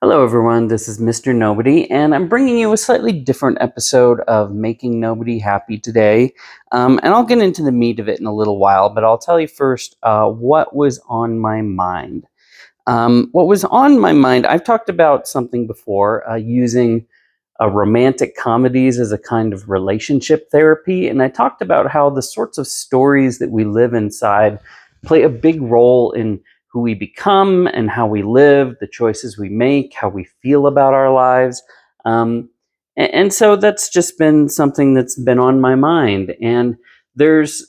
Hello, everyone. This is Mr. Nobody, and I'm bringing you a slightly different episode of Making Nobody Happy today. And I'll get into the meat of it in a little while, but I'll tell you first what was on my mind. What was on my mind, I've talked about something before, using romantic comedies as a kind of relationship therapy. And I talked about how the sorts of stories that we live inside play a big role in who we become and how we live, the choices we make, how we feel about our lives. And so that's just been something that's been on my mind. And there's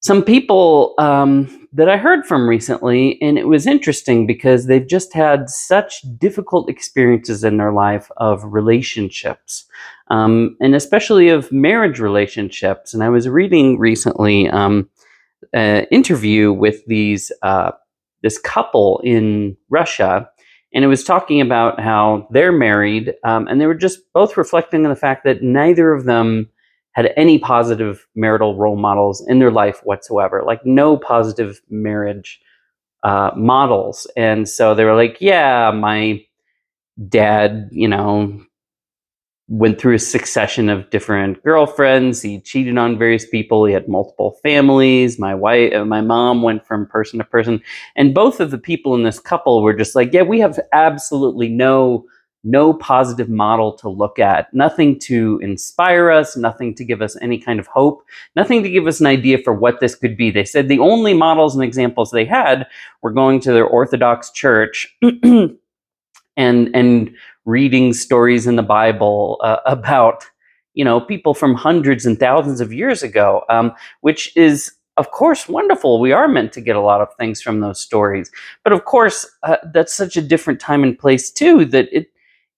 some people that I heard from recently, and it was interesting because they've just had such difficult experiences in their life of relationships, and especially of marriage relationships. And I was reading recently an interview with this couple in Russia, and it was talking about how they're married, and they were just both reflecting on the fact that neither of them had any positive marital role models in their life whatsoever, like no positive marriage models. And so they were like, yeah, my dad, went through a succession of different girlfriends. He cheated on various people. He had multiple families. My mom went from person to person, and both of the people in this couple were just like, yeah, we have absolutely no positive model to look at, nothing to inspire us, nothing to give us any kind of hope, nothing to give us an idea for what this could be. They said the only models and examples they had were going to their Orthodox church and reading stories in the Bible about people from hundreds and thousands of years ago, which is of course wonderful. We are meant to get a lot of things from those stories, but of course that's such a different time and place too that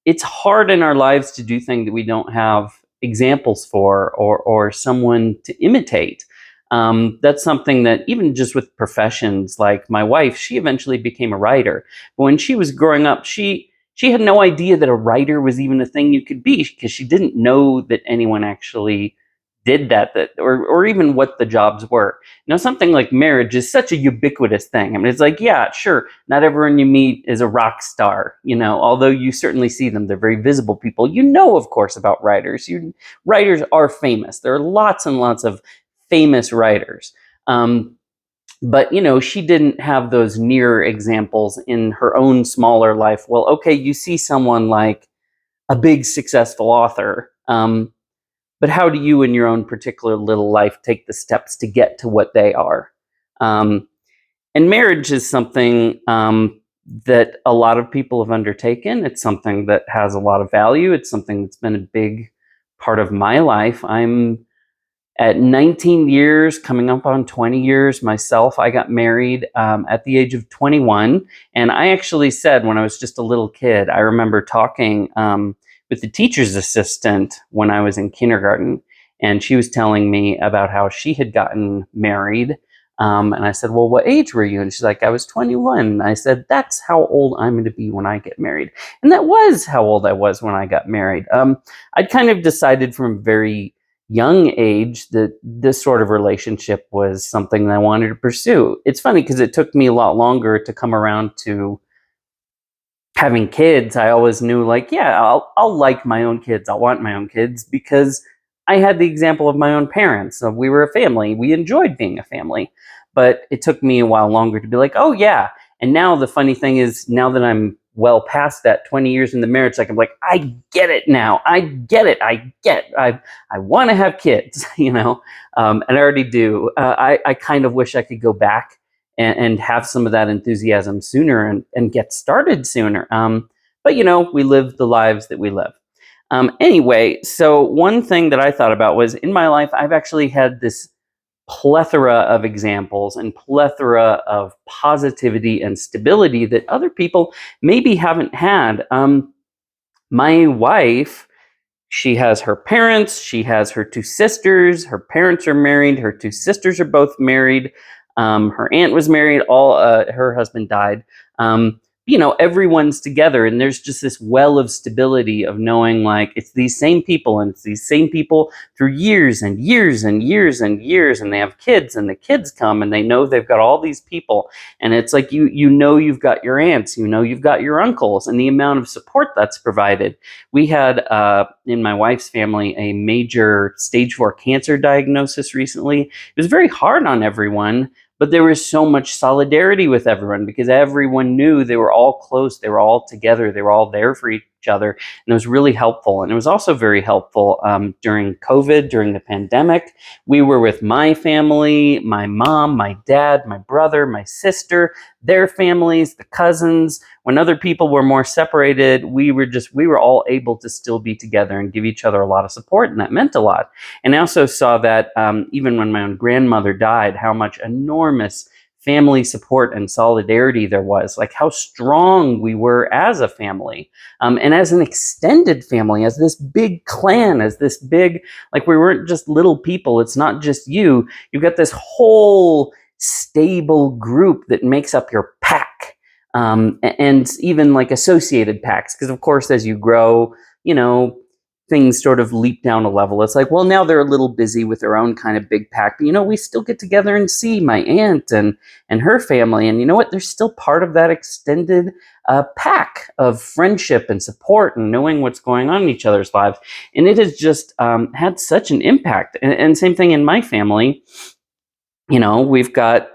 it's hard in our lives to do things that we don't have examples for or someone to imitate. That's something that even just with professions, like my wife, she eventually became a writer. But when she was growing up, she had no idea that a writer was even a thing you could be, because she didn't know that anyone actually did that or even what the jobs were. Something like marriage is such a ubiquitous thing. I mean, it's like, yeah, sure, not everyone you meet is a rock star, although you certainly see them. They're very visible people. Of course, about writers. Writers are famous. There are lots and lots of famous writers. But she didn't have those near examples in her own smaller life. Well, okay, you see someone like a big successful author, but how do you in your own particular little life take the steps to get to what they are? And marriage is something that a lot of people have undertaken. It's something that has a lot of value. It's something that's been a big part of my life. I'm at 19 years, coming up on 20 years myself. I got married at the age of 21. And I actually said, when I was just a little kid, I remember talking with the teacher's assistant when I was in kindergarten. And she was telling me about how she had gotten married. And I said, well, what age were you? And she's like, I was 21. And I said, that's how old I'm going to be when I get married. And that was how old I was when I got married. I'd kind of decided from a very young age that this sort of relationship was something that I wanted to pursue. It's funny because it took me a lot longer to come around to having kids. I always knew, like, yeah, I'll like my own kids. I'll want my own kids because I had the example of my own parents. So we were a family. We enjoyed being a family. But it took me a while longer to be like, oh yeah. And now the funny thing is, now that I'm well past that 20 years in the marriage, like, I'm like, I get it now. I get it. I want to have kids, and I already do. I kind of wish I could go back and have some of that enthusiasm sooner and get started sooner. But we live the lives that we live. Anyway, so one thing that I thought about was, in my life, I've actually had this plethora of examples and plethora of positivity and stability that other people maybe haven't had. My wife, she has her parents, she has her two sisters. Her parents are married. Her two sisters are both married. Her aunt was married. Her husband died. everyone's together, and there's just this well of stability of knowing like it's these same people, and it's these same people through years and years and years and years, and they have kids, and the kids come and they know they've got all these people, and it's like you've got your aunts, you've got your uncles, and the amount of support that's provided. We had in my wife's family a major stage 4 cancer diagnosis recently. It was very hard on everyone, but there was so much solidarity with everyone because everyone knew they were all close, they were all together, they were all there for each other, and it was really helpful. And it was also very helpful during COVID, during the pandemic. We were with my family, my mom, my dad, my brother, my sister, their families, the cousins. When other people were more separated, we were all able to still be together and give each other a lot of support, and that meant a lot. And I also saw that even when my own grandmother died, how much enormous family support and solidarity there was, like how strong we were as a family, and as an extended family, as this big clan, as this big, like we weren't just little people. It's not just you've got this whole stable group that makes up your pack, and even like associated packs, because of course as you grow, things sort of leap down a level. It's like, well, now they're a little busy with their own kind of big pack, but we still get together and see my aunt and her family, and you know what? They're still part of that extended pack of friendship and support and knowing what's going on in each other's lives, and it has just had such an impact. And same thing in my family. We've got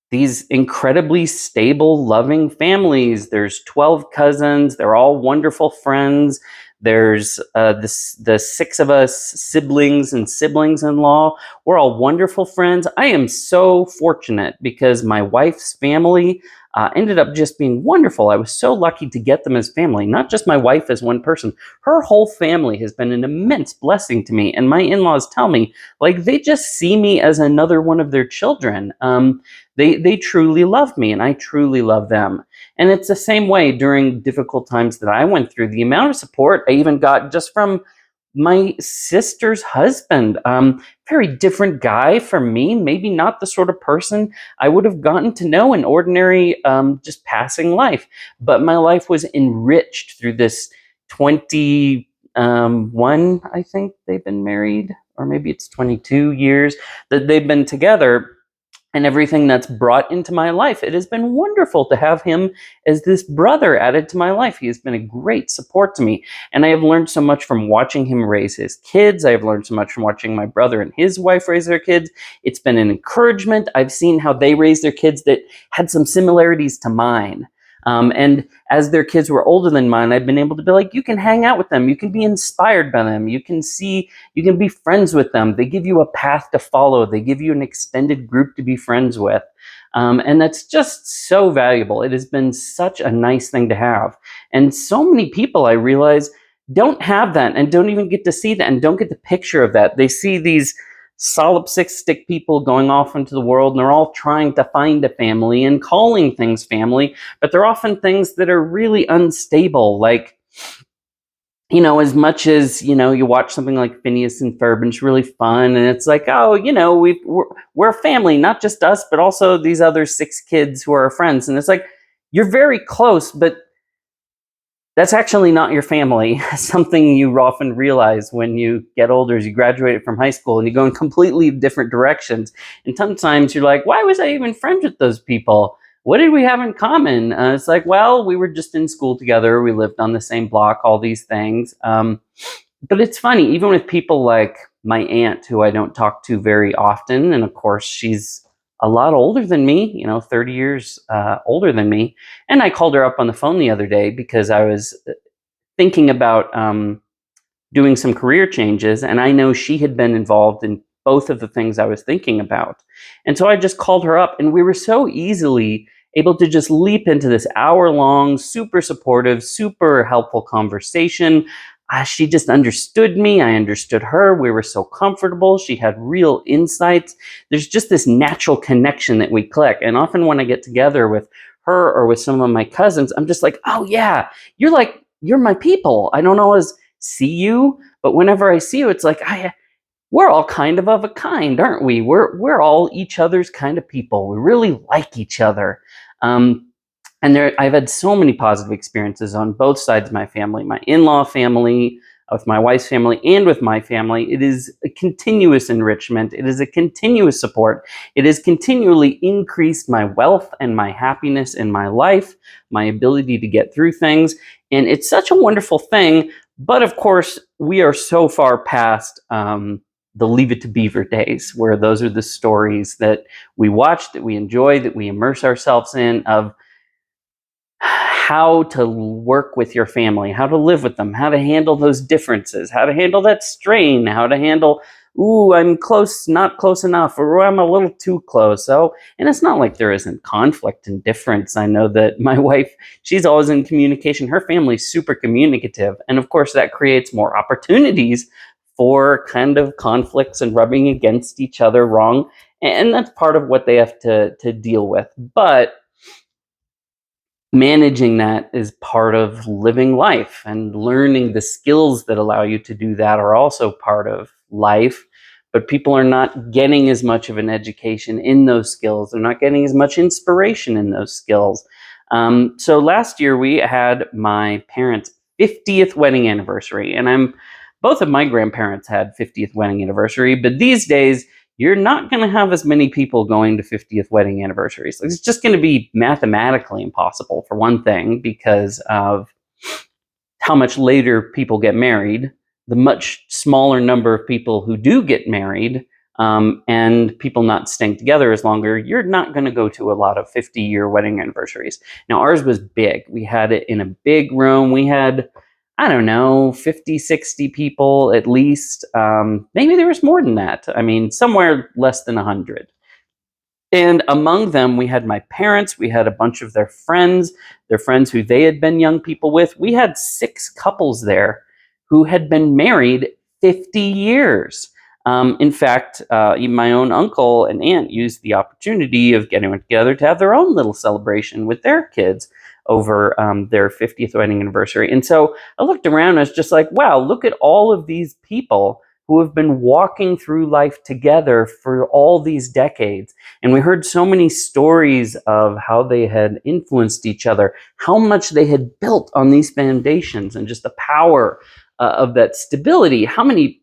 these incredibly stable, loving families. There's 12 cousins. They're all wonderful friends. There's the 6 of us siblings and siblings-in-law. We're all wonderful friends. I am so fortunate because my wife's family ended up just being wonderful. I was so lucky to get them as family, not just my wife as one person. Her whole family has been an immense blessing to me. And my in-laws tell me, like, they just see me as another one of their children. They truly love me, and I truly love them. And it's the same way during difficult times that I went through. The amount of support I even got just from my sister's husband, very different guy from me, maybe not the sort of person I would have gotten to know in ordinary, just passing life. But my life was enriched through this 21, I think they've been married, or maybe it's 22 years that they've been together, and everything that's brought into my life. It has been wonderful to have him as this brother added to my life. He has been a great support to me. And I have learned so much from watching him raise his kids. I have learned so much from watching my brother and his wife raise their kids. It's been an encouragement. I've seen how they raised their kids that had some similarities to mine. And as their kids were older than mine, I've been able to be like, you can hang out with them. You can be inspired by them. You can be friends with them. They give you a path to follow. They give you an extended group to be friends with. And that's just so valuable. It has been such a nice thing to have. And so many people, I realize, don't have that and don't even get to see that and don't get the picture of that. They see these solipsistic people going off into the world, and they're all trying to find a family and calling things family, but they're often things that are really unstable. Like, as much as, you watch something like Phineas and Ferb, and it's really fun, and it's like, oh, we're a family, not just us, but also these other 6 kids who are our friends. And it's like, you're very close, but that's actually not your family. Something you often realize when you get older as you graduate from high school and you go in completely different directions. And sometimes you're like, why was I even friends with those people? What did we have in common? It's like, well, we were just in school together. We lived on the same block, all these things. But it's funny, even with people like my aunt, who I don't talk to very often. And of course, she's a lot older than me, 30 years older than me. And I called her up on the phone the other day because I was thinking about doing some career changes. And I know she had been involved in both of the things I was thinking about. And so I just called her up, and we were so easily able to just leap into this hour-long, super supportive, super helpful conversation. She just understood me. I understood her. We were so comfortable. She had real insights. There's just this natural connection that we click. And often when I get together with her or with some of my cousins, I'm just like, oh yeah, you're my people. I don't always see you, but whenever I see you, it's like, we're all kind of a kind, aren't we? We're all each other's kind of people. We really like each other. And I've had so many positive experiences on both sides of my family, my in-law family, with my wife's family, and with my family. It is a continuous enrichment. It is a continuous support. It has continually increased my wealth and my happiness in my life, my ability to get through things. And it's such a wonderful thing. But of course, we are so far past the Leave It to Beaver days, where those are the stories that we watch, that we enjoy, that we immerse ourselves in, of how to work with your family, how to live with them, how to handle those differences, how to handle that strain, how to handle, ooh, I'm close, not close enough, or I'm a little too close. So, and it's not like there isn't conflict and difference. I know that my wife, she's always in communication. Her family's super communicative. And of course, that creates more opportunities for kind of conflicts and rubbing against each other wrong. And that's part of what they have to deal with. But managing that is part of living life, and learning the skills that allow you to do that are also part of life. But people are not getting as much of an education in those skills. They're not getting as much inspiration in those skills. So last year we had my parents' 50th wedding anniversary, and both of my grandparents had 50th wedding anniversary, but these days you're not going to have as many people going to 50th wedding anniversaries. It's just going to be mathematically impossible, for one thing, because of how much later people get married, the much smaller number of people who do get married, and people not staying together as longer. You're not going to go to a lot of 50-year wedding anniversaries. Now, ours was big. We had it in a big room. We had, I don't know, 50, 60 people at least. Maybe there was more than that. I mean, somewhere less than 100. And among them, we had my parents, we had a bunch of their friends who they had been young people with. We had 6 couples there who had been married 50 years. In fact, even my own uncle and aunt used the opportunity of getting together to have their own little celebration with their kids over their 50th wedding anniversary. And so I looked around and I was just like, wow, look at all of these people who have been walking through life together for all these decades. And we heard so many stories of how they had influenced each other, how much they had built on these foundations, and just the power of that stability, how many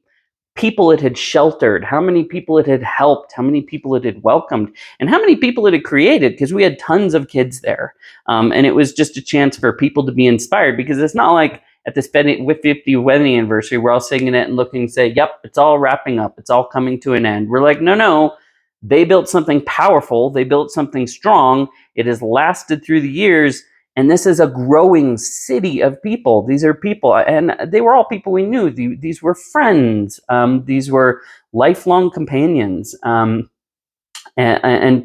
people it had sheltered, how many people it had helped, how many people it had welcomed, and how many people it had created, because we had tons of kids there. And it was just a chance for people to be inspired, because it's not like at this 50 wedding anniversary, we're all singing it and looking and say, yep, it's all wrapping up. It's all coming to an end. We're like, no, no. They built something powerful. They built something strong. It has lasted through the years. And this is a growing city of people. These are people, and they were all people we knew. These were friends. These were lifelong companions, and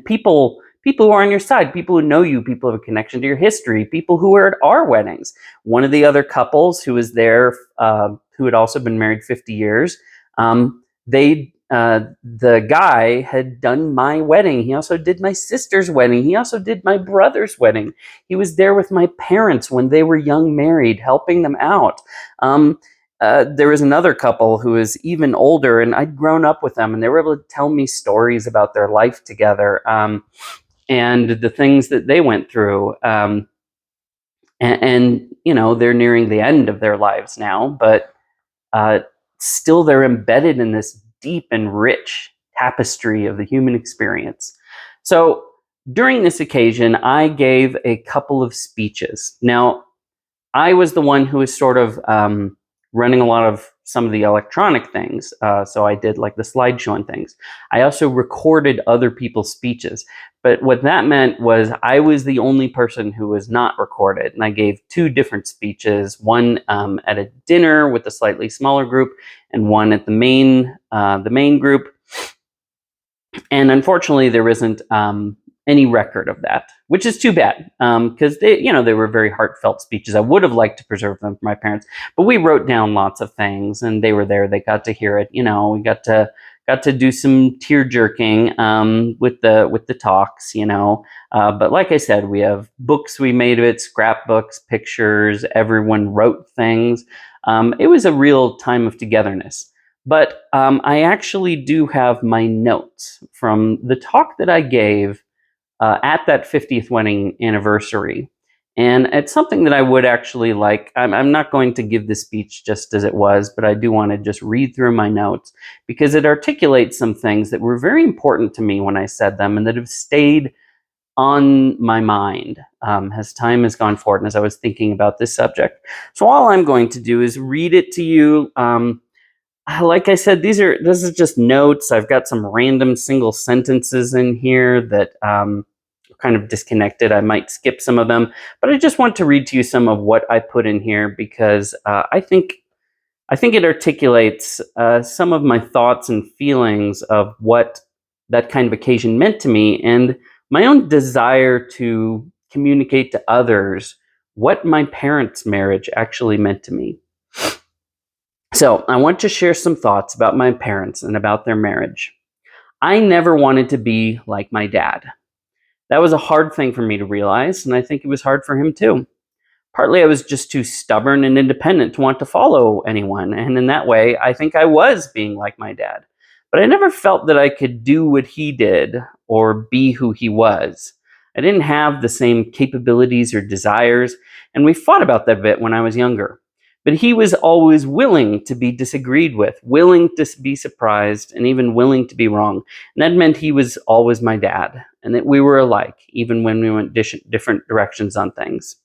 people who are on your side, people who know you, people who have a connection to your history, people who were at our weddings. One of the other couples who was there, who had also been married 50 years, the guy had done my wedding. He also did my sister's wedding. He also did my brother's wedding. He was there with my parents when they were young married, helping them out. There was another couple who was even older, and I'd grown up with them, and they were able to tell me stories about their life together, and the things that they went through. And you know, they're nearing the end of their lives now, but still they're embedded in this deep and rich tapestry of the human experience. So during this occasion, I gave a couple of speeches. Now, I was the one who was sort of running a lot of some of the electronic things. So I did like the slideshow and things. I also recorded other people's speeches. But what that meant was I was the only person who was not recorded. And I gave 2 different speeches, one at a dinner with a slightly smaller group, and one at the main group. And unfortunately, there isn't any record of that, which is too bad, because they were very heartfelt speeches. I would have liked to preserve them for my parents, but we wrote down lots of things, and they were there. They got to hear it. We got to do some tear jerking with the talks. But like I said, we have books we made of it, scrapbooks, pictures. Everyone wrote things. It was a real time of togetherness. But I actually do have my notes from the talk that I gave at that 50th wedding anniversary. And it's something that I would actually like. I'm not going to give the speech just as it was, but I do want to just read through my notes because it articulates some things that were very important to me when I said them and that have stayed on my mind as time has gone forward and as I was thinking about this subject. So all I'm going to do is read it to you. Like I said, this is just notes. I've got some random single sentences in here that are kind of disconnected. I might skip some of them, but I just want to read to you some of what I put in here because I think it articulates some of my thoughts and feelings of what that kind of occasion meant to me and my own desire to communicate to others what my parents' marriage actually meant to me. So, I want to share some thoughts about my parents and about their marriage. I never wanted to be like my dad. That was a hard thing for me to realize, and I think it was hard for him too. Partly I was just too stubborn and independent to want to follow anyone, and in that way, I think I was being like my dad. But I never felt that I could do what he did or be who he was. I didn't have the same capabilities or desires, and we fought about that a bit when I was younger. But he was always willing to be disagreed with, willing to be surprised, and even willing to be wrong. And that meant he was always my dad, and that we were alike, even when we went different directions on things.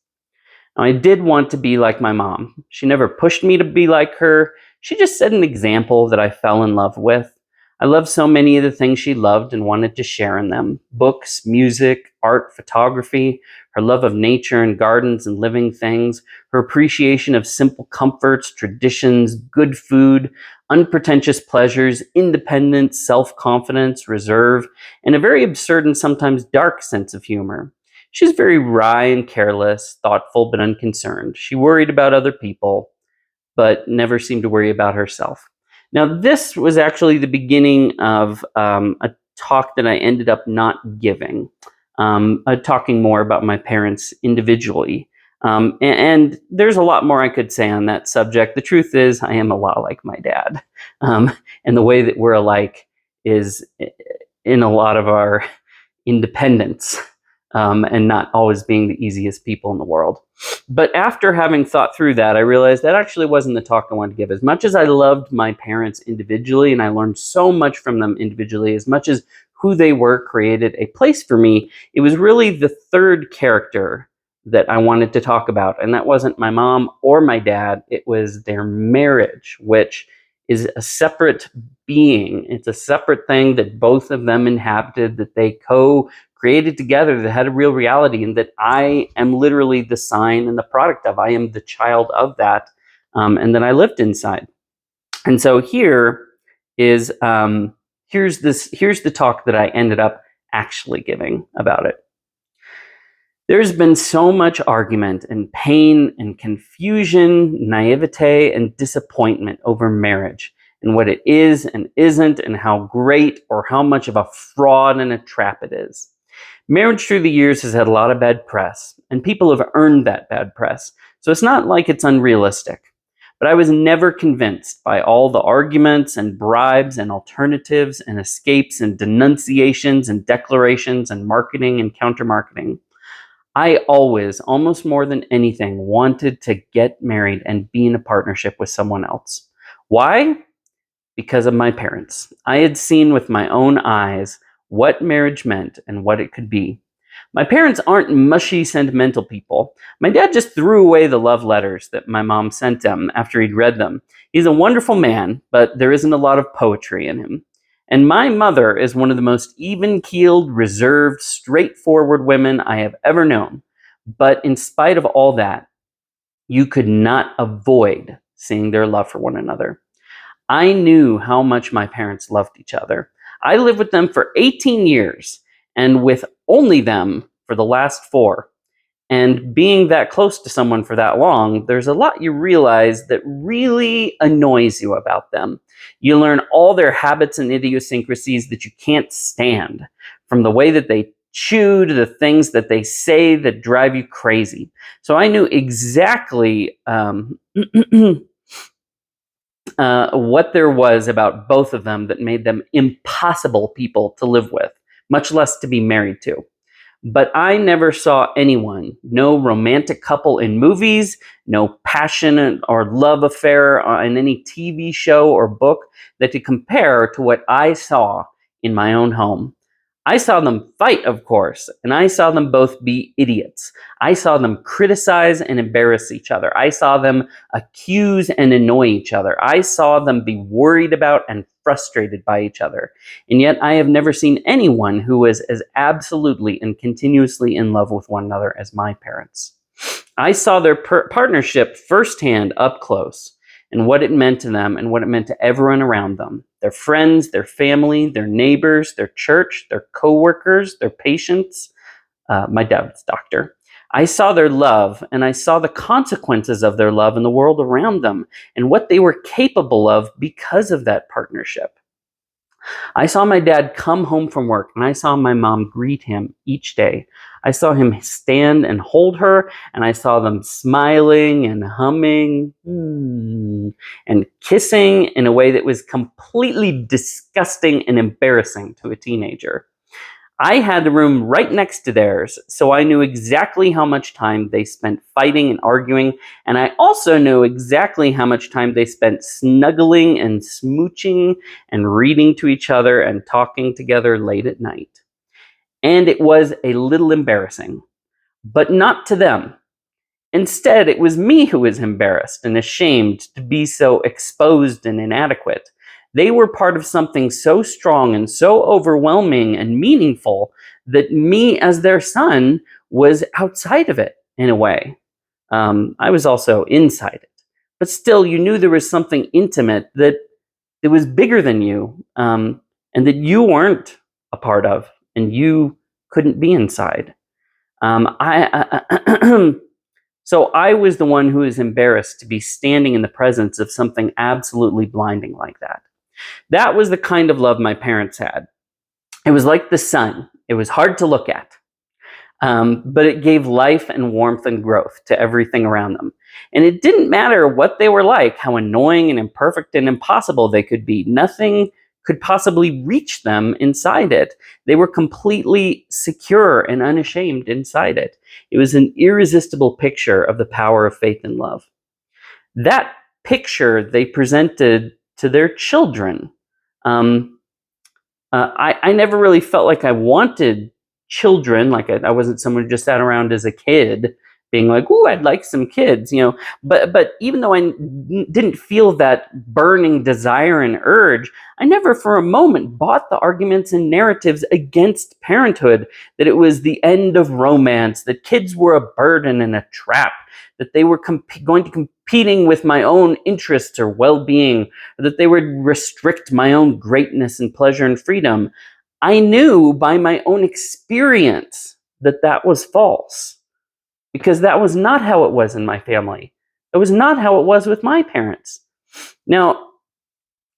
Now, I did want to be like my mom. She never pushed me to be like her. She just set an example that I fell in love with. I loved so many of the things she loved and wanted to share in them: books, music, art, photography, her love of nature and gardens and living things, her appreciation of simple comforts, traditions, good food, unpretentious pleasures, independence, self confidence, reserve, and a very absurd and sometimes dark sense of humor. She's very wry and careless, thoughtful but unconcerned. She worried about other people, but never seemed to worry about herself. Now, this was actually the beginning of a talk that I ended up not giving, talking more about my parents individually. And there's a lot more I could say on that subject. The truth is, I am a lot like my dad. And the way that we're alike is in a lot of our independence and not always being the easiest people in the world. But after having thought through that, I realized that actually wasn't the talk I wanted to give. As much as I loved my parents individually, and I learned so much from them individually, as much as who they were created a place for me, it was really the third character that I wanted to talk about. And that wasn't my mom or my dad, it was their marriage, which is a separate being. It's a separate thing that both of them inhabited, that they created together, that had a real reality, and that I am literally the sign and the product of. I am the child of that, and that I lived inside. And so is here's the talk that I ended up actually giving about it. There's been so much argument and pain and confusion, naivete and disappointment over marriage and what it is and isn't, and how great or how much of a fraud and a trap it is. Marriage through the years has had a lot of bad press, and people have earned that bad press, so it's not like it's unrealistic. But I was never convinced by all the arguments and bribes and alternatives and escapes and denunciations and declarations and marketing and counter-marketing. I always, almost more than anything, wanted to get married and be in a partnership with someone else. Why? Because of my parents. I had seen with my own eyes what marriage meant and what it could be. My parents aren't mushy, sentimental people. My dad just threw away the love letters that my mom sent him after he'd read them. He's a wonderful man, but there isn't a lot of poetry in him. And my mother is one of the most even-keeled, reserved, straightforward women I have ever known. But in spite of all that, you could not avoid seeing their love for one another. I knew how much my parents loved each other. I lived with them for 18 years, and with only them for the last 4. And being that close to someone for that long, there's a lot you realize that really annoys you about them. You learn all their habits and idiosyncrasies that you can't stand, from the way that they chew to the things that they say that drive you crazy. So I knew exactly what there was about both of them that made them impossible people to live with, much less to be married to. But I never saw anyone, no romantic couple in movies, no passionate or love affair in any TV show or book that could compare to what I saw in my own home. I saw them fight, of course, and I saw them both be idiots. I saw them criticize and embarrass each other. I saw them accuse and annoy each other. I saw them be worried about and frustrated by each other. And yet I have never seen anyone who was as absolutely and continuously in love with one another as my parents. I saw their partnership firsthand up close and what it meant to them and what it meant to everyone around them. Their friends, their family, their neighbors, their church, their coworkers, their patients, my dad's doctor. I saw their love and I saw the consequences of their love in the world around them and what they were capable of because of that partnership. I saw my dad come home from work and I saw my mom greet him each day. I saw him stand and hold her, and I saw them smiling and humming and kissing in a way that was completely disgusting and embarrassing to a teenager. I had the room right next to theirs, so I knew exactly how much time they spent fighting and arguing, and I also knew exactly how much time they spent snuggling and smooching and reading to each other and talking together late at night. And it was a little embarrassing, but not to them. Instead, it was me who was embarrassed and ashamed to be so exposed and inadequate. They were part of something so strong and so overwhelming and meaningful that me, as their son, was outside of it in a way. I was also inside it. But still, you knew there was something intimate that was bigger than you, and that you weren't a part of, and you couldn't be inside. So I was the one who was embarrassed to be standing in the presence of something absolutely blinding like that. That was the kind of love my parents had. It was like the sun. It was hard to look at, but it gave life and warmth and growth to everything around them. And it didn't matter what they were like, how annoying and imperfect and impossible they could be. Nothing could possibly reach them inside it. They were completely secure and unashamed inside it. It was an irresistible picture of the power of faith and love. That picture they presented to their children. I never really felt like I wanted children. Like I wasn't someone who just sat around as a kid being like, "Ooh, I'd like some kids," you know. But even though I didn't feel that burning desire and urge, I never for a moment bought the arguments and narratives against parenthood, that it was the end of romance, that kids were a burden and a trap, that they were going to competing with my own interests or well-being, or that they would restrict my own greatness and pleasure and freedom. I knew by my own experience that that was false. Because that was not how it was in my family. It was not how it was with my parents. Now,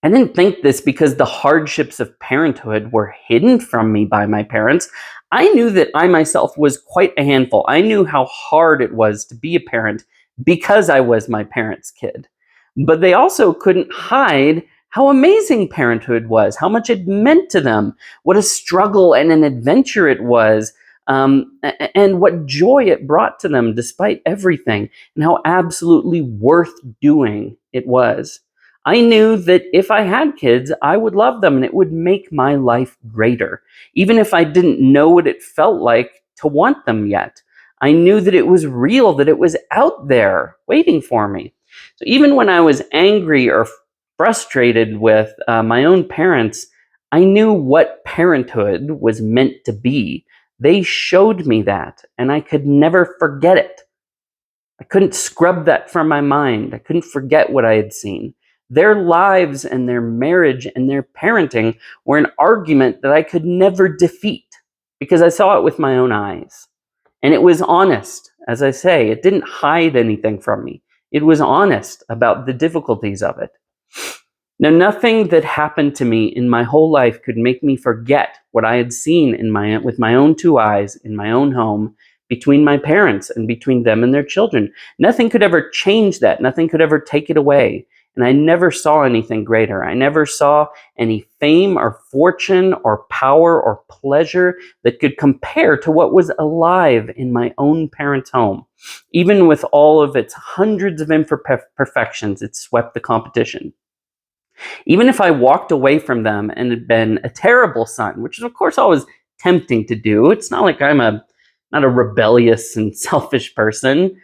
I didn't think this because the hardships of parenthood were hidden from me by my parents. I knew that I myself was quite a handful. I knew how hard it was to be a parent because I was my parents' kid. But they also couldn't hide how amazing parenthood was, how much it meant to them, what a struggle and an adventure it was, and what joy it brought to them despite everything, and how absolutely worth doing it was. I knew that if I had kids, I would love them and it would make my life greater, even if I didn't know what it felt like to want them yet. I knew that it was real, that it was out there waiting for me. So even when I was angry or frustrated with my own parents, I knew what parenthood was meant to be. They showed me that, and I could never forget it. I couldn't scrub that from my mind. I couldn't forget what I had seen. Their lives and their marriage and their parenting were an argument that I could never defeat because I saw it with my own eyes. And it was honest, as I say. It didn't hide anything from me. It was honest about the difficulties of it. Now, nothing that happened to me in my whole life could make me forget what I had seen with my own two eyes in my own home, between my parents and between them and their children. Nothing could ever change that. Nothing could ever take it away. And I never saw anything greater. I never saw any fame or fortune or power or pleasure that could compare to what was alive in my own parents' home. Even with all of its hundreds of imperfections, it swept the competition. Even if I walked away from them and had been a terrible son, which is of course always tempting to do. It's not like I'm not a rebellious and selfish person.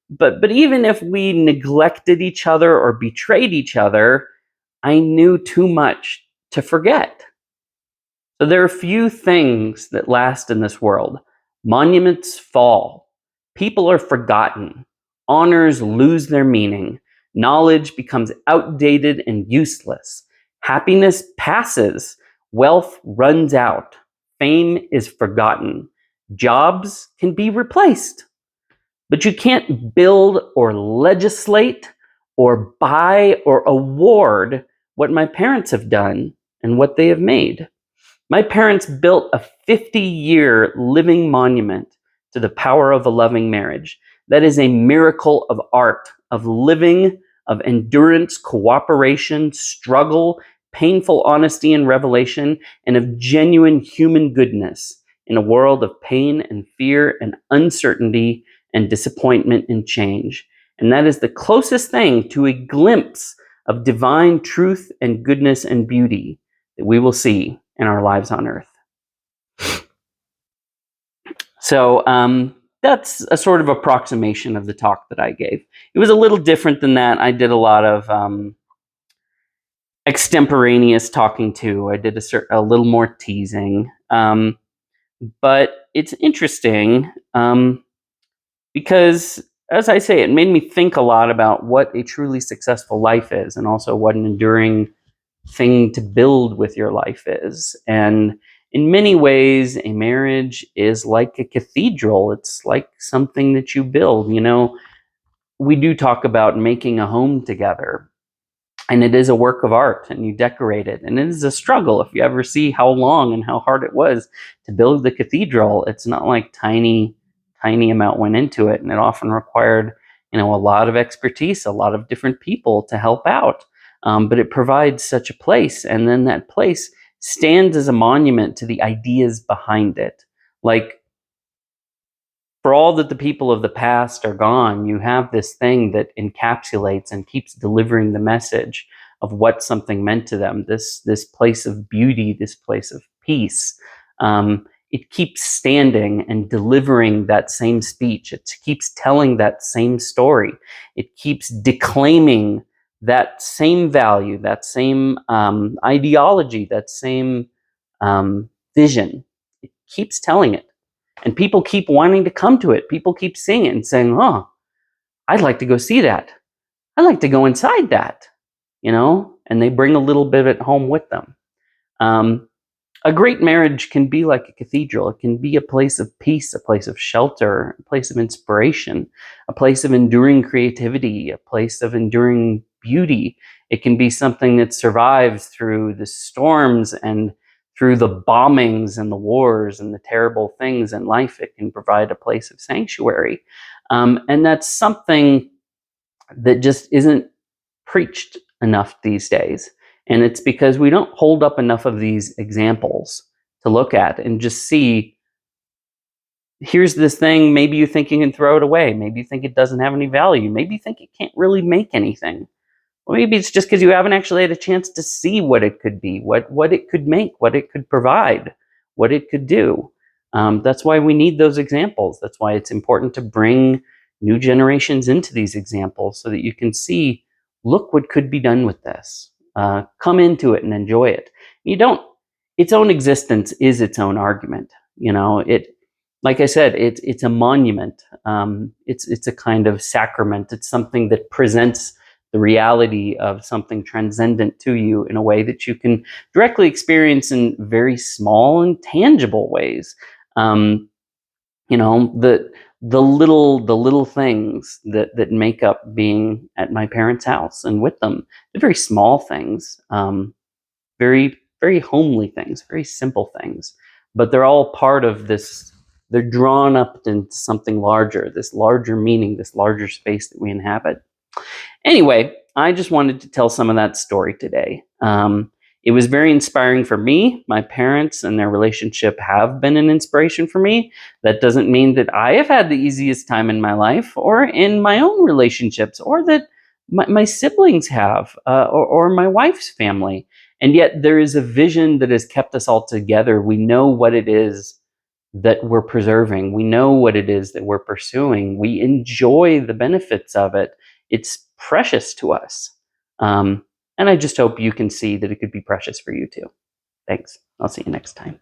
But even if we neglected each other or betrayed each other, I knew too much to forget. So there are few things that last in this world. Monuments fall. People are forgotten. Honors lose their meaning. Knowledge becomes outdated and useless. Happiness passes. Wealth runs out. Fame is forgotten. Jobs can be replaced. But you can't build or legislate or buy or award what my parents have done and what they have made. My parents built a 50-year living monument to the power of a loving marriage. That is a miracle of art, of living, of endurance, cooperation, struggle, painful honesty and revelation, and of genuine human goodness in a world of pain and fear and uncertainty and disappointment and change. And that is the closest thing to a glimpse of divine truth and goodness and beauty that we will see in our lives on earth. So that's a sort of approximation of the talk that I gave. It was a little different than that. I did a lot of extemporaneous talking too. I did a little more teasing. But it's interesting because, as I say, it made me think a lot about what a truly successful life is, and also what an enduring thing to build with your life is. And in many ways, a marriage is like a cathedral. It's like something that you build. You know, we do talk about making a home together, and it is a work of art, and you decorate it, and it is a struggle. If you ever see how long and how hard it was to build the cathedral, it's not like tiny amount went into it, and it often required, a lot of expertise, a lot of different people to help out. But it provides such a place, and then that place stands as a monument to the ideas behind it. Like, for all that the people of the past are gone, you have this thing that encapsulates and keeps delivering the message of what something meant to them. This place of beauty, this place of peace. It keeps standing and delivering that same speech. It keeps telling that same story. It keeps declaiming that same value, that same ideology, that same vision. It keeps telling it. And people keep wanting to come to it. People keep seeing it and saying, oh, I'd like to go see that. I'd like to go inside that, and they bring a little bit of it home with them. A great marriage can be like a cathedral. It can be a place of peace, a place of shelter, a place of inspiration, a place of enduring creativity, a place of enduring beauty. It can be something that survives through the storms and through the bombings and the wars and the terrible things in life. It can provide a place of sanctuary. And that's something that just isn't preached enough these days. And it's because we don't hold up enough of these examples to look at and just see, here's this thing, maybe you think you can throw it away. Maybe you think it doesn't have any value. Maybe you think it can't really make anything. Or maybe it's just because you haven't actually had a chance to see what it could be, what it could make, what it could provide, what it could do. That's why we need those examples. That's why it's important to bring new generations into these examples so that you can see, look what could be done with this. Come into it and enjoy it. Its own existence is its own argument. Like I said, it's a monument. It's a kind of sacrament. It's something that presents the reality of something transcendent to you in a way that you can directly experience in very small and tangible ways. The little things that make up being at my parents' house and with them. They're very small things, very, very homely things, very simple things, but they're all part of this. They're drawn up into something larger, this larger meaning, this larger space that we inhabit. Anyway, I just wanted to tell some of that story today. It was very inspiring for me. My parents and their relationship have been an inspiration for me. That doesn't mean that I have had the easiest time in my life or in my own relationships or that my siblings have or my wife's family. And yet there is a vision that has kept us all together. We know what it is that we're preserving. We know what it is that we're pursuing. We enjoy the benefits of it. It's precious to us. And I just hope you can see that it could be precious for you too. Thanks. I'll see you next time.